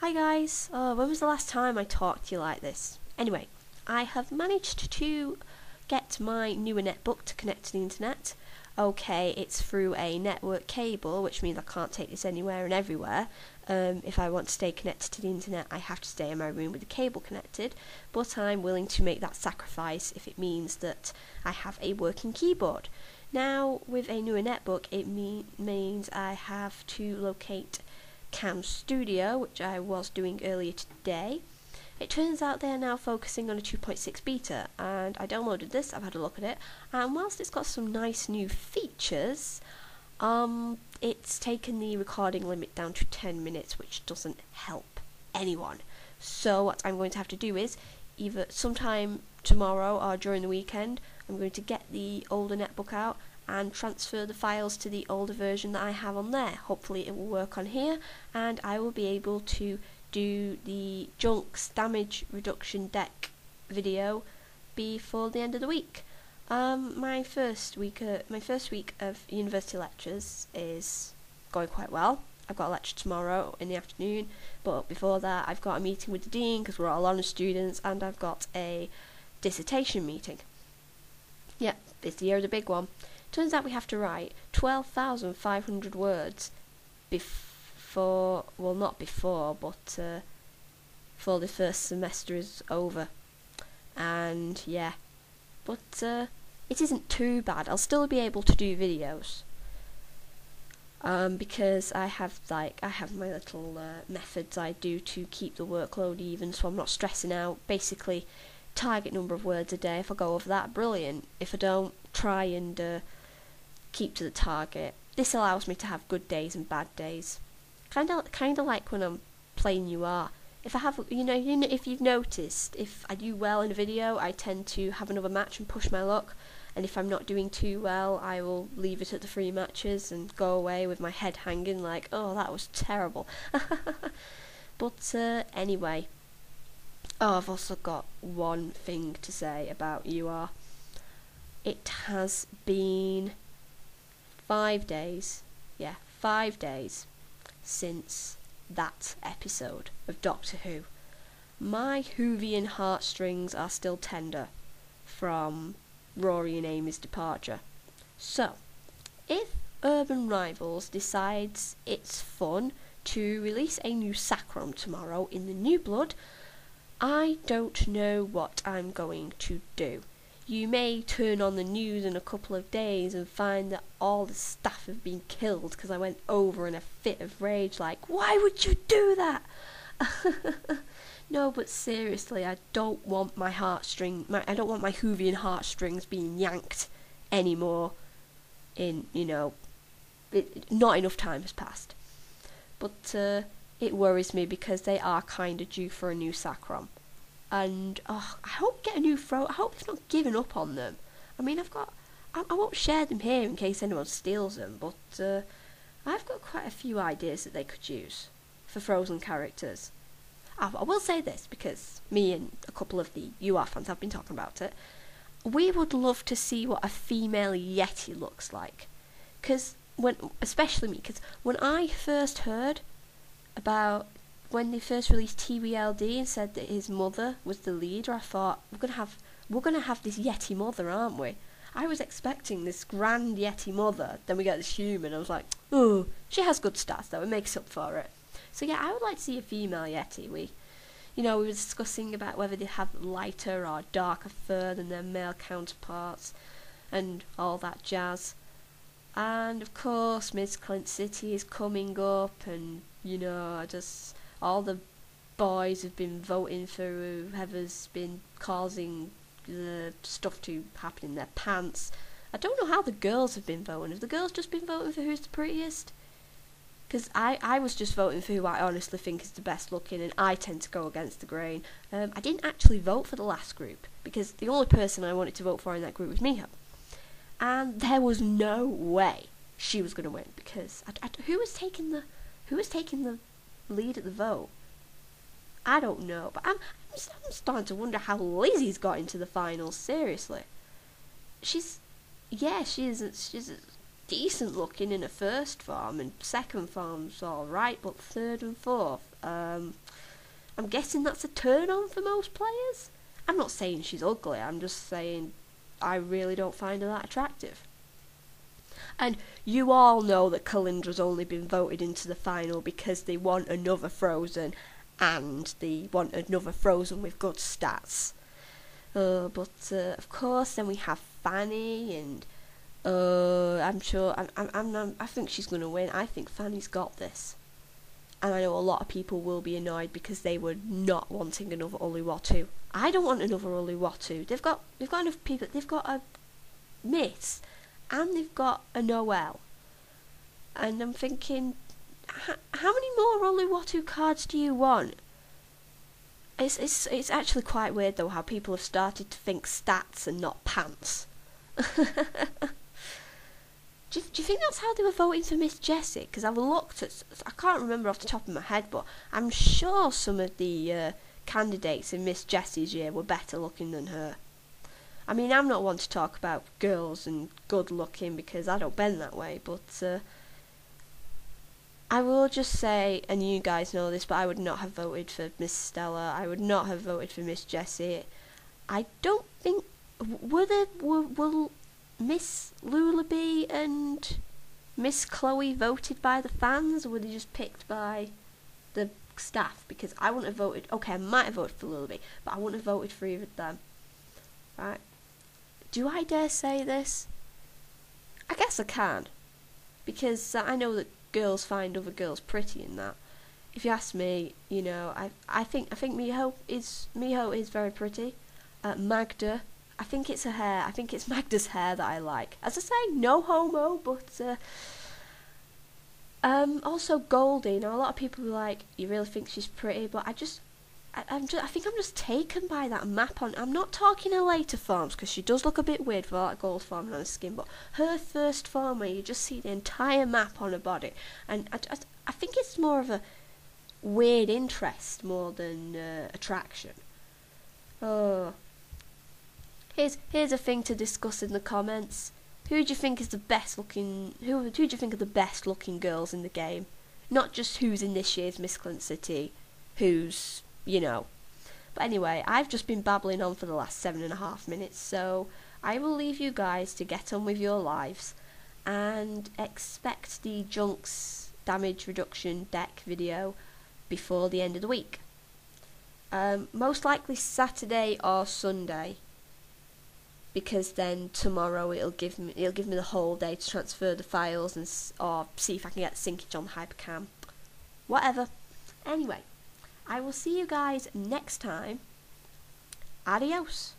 Hi guys, when was the last time I talked to you like this? Anyway, I have managed to get my newer netbook to connect to the internet. Okay, it's through a network cable, which means I can't take this anywhere and everywhere. If I want to stay connected to the internet, I have to stay in my room with the cable connected, but I'm willing to make that sacrifice if it means that I have a working keyboard. Now, with a newer netbook, it means I have to locate Cam Studio, which I was doing earlier today. It turns out they're now focusing on a 2.6 beta, and I downloaded this, I've had a look at it, and whilst it's got some nice new features, it's taken the recording limit down to 10 minutes, which doesn't help anyone. So what I'm going to have to do is, either sometime tomorrow or during the weekend, I'm going to get the older netbook out and transfer the files to the older version that I have on there. Hopefully it will work on here, and I will be able to do the Junks damage reduction deck video before the end of the week. My first week of university lectures is going quite well. I've got a lecture tomorrow in the afternoon, but before that I've got a meeting with the dean because we're all honours students, and I've got a dissertation meeting. Yep, this year is a big one. Turns out we have to write 12,500 words before the first semester is over. And yeah, but it isn't too bad. I'll still be able to do videos. Because I have my little methods I do to keep the workload even, so I'm not stressing out. Basically, target number of words a day. If I go over that, brilliant. If I don't, try and keep to the target. This allows me to have good days and bad days. Kind of like when I'm playing UR. If I have, if you've noticed, if I do well in a video, I tend to have another match and push my luck. And if I'm not doing too well, I will leave it at the 3 matches and go away with my head hanging like, oh, that was terrible. But anyway. Oh, I've also got one thing to say about UR. It has been 5 days, 5 days since that episode of Doctor Who. My Whovian heartstrings are still tender from Rory and Amy's departure. So, if Urban Rivals decides it's fun to release a new Sacrum tomorrow in the New Blood, I don't know what I'm going to do. You may turn on the news in a couple of days and find that all the staff have been killed because I went over in a fit of rage like, why would you do that? No, but seriously, I don't want my Whovian heartstrings being yanked anymore. Not enough time has passed. But it worries me because they are kind of due for a new Sacrum. And I hope get a new I hope they've not given up on them. I mean, I won't share them here in case anyone steals them, but I've got quite a few ideas that they could use for Frozn characters. I will say this, because me and a couple of the UR fans have been talking about it. We would love to see what a female Yeti looks like. Especially me, because when I first heard about when they first released TWLD and said that his mother was the leader, I thought, we're gonna have this Yeti mother, aren't we? I was expecting this grand Yeti mother, then we get this human. I was like, oh, she has good stats though, it makes up for it. So yeah, I would like to see a female Yeti. We were discussing about whether they have lighter or darker fur than their male counterparts, and all that jazz. And of course, Miss Clint City is coming up, and all the boys have been voting for whoever's been causing the stuff to happen in their pants. I don't know how the girls have been voting. Have the girls just been voting for who's the prettiest? Because I was just voting for who I honestly think is the best looking, and I tend to go against the grain. I didn't actually vote for the last group, because the only person I wanted to vote for in that group was Miho. And there was no way she was going to win, because who was taking the lead at the vote? I don't know, but I'm starting to wonder how Lizzie's got into the finals, seriously. She's decent looking in her first form, and second form's alright, but third and fourth, I'm guessing that's a turn on for most players. I'm not saying she's ugly, I'm just saying I really don't find her that attractive. And you all know that Calindra's only been voted into the final because they want another Frozn, and they want another Frozn with good stats. But of course, then we have Fanny, and I think she's going to win. I think Fanny's got this. And I know a lot of people will be annoyed because they were not wanting another Uluwatu. I don't want another Uluwatu. They've got enough people. They've got a Miss, and they've got a Noelle. And I'm thinking, how many more Uluwatu cards do you want? It's actually quite weird though how people have started to think stats and not pants. Do you think that's how they were voting for Miss Jessie? Because I've looked at, I can't remember off the top of my head, but I'm sure some of the candidates in Miss Jessie's year were better looking than her. I mean, I'm not one to talk about girls and good looking because I don't bend that way, but I will just say, and you guys know this, but I would not have voted for Miss Stella. I would not have voted for Miss Jessie. I don't think, will Miss Lullaby and Miss Chloe voted by the fans, or were they just picked by the staff? Because I wouldn't have voted, okay, I might have voted for Lullaby, but I wouldn't have voted for either of them. Right? Do I dare say this? I guess I can. Because I know that girls find other girls pretty in that. If you ask me, you know, I think Miho is very pretty. Magda, I think it's her hair. I think it's Magda's hair that I like. As I say, no homo, but also Goldie. Now a lot of people are like, you really think she's pretty, but I think I'm just taken by that map on. I'm not talking her later forms because she does look a bit weird with all that gold forming on her skin, but her first form where you just see the entire map on her body, and I think it's more of a weird interest more than attraction. Oh. Here's a thing to discuss in the comments. Who do you think is the best looking? Who do you think are the best looking girls in the game? Not just who's in this year's Miss Clint City, who's, you know. But anyway, I've just been babbling on for the last 7.5 minutes, so I will leave you guys to get on with your lives and expect the Junks damage reduction deck video before the end of the week. Most likely Saturday or Sunday, because then tomorrow it'll give me the whole day to transfer the files and or see if I can get the syncage on the Hypercam. Whatever. Anyway, I will see you guys next time. Adios.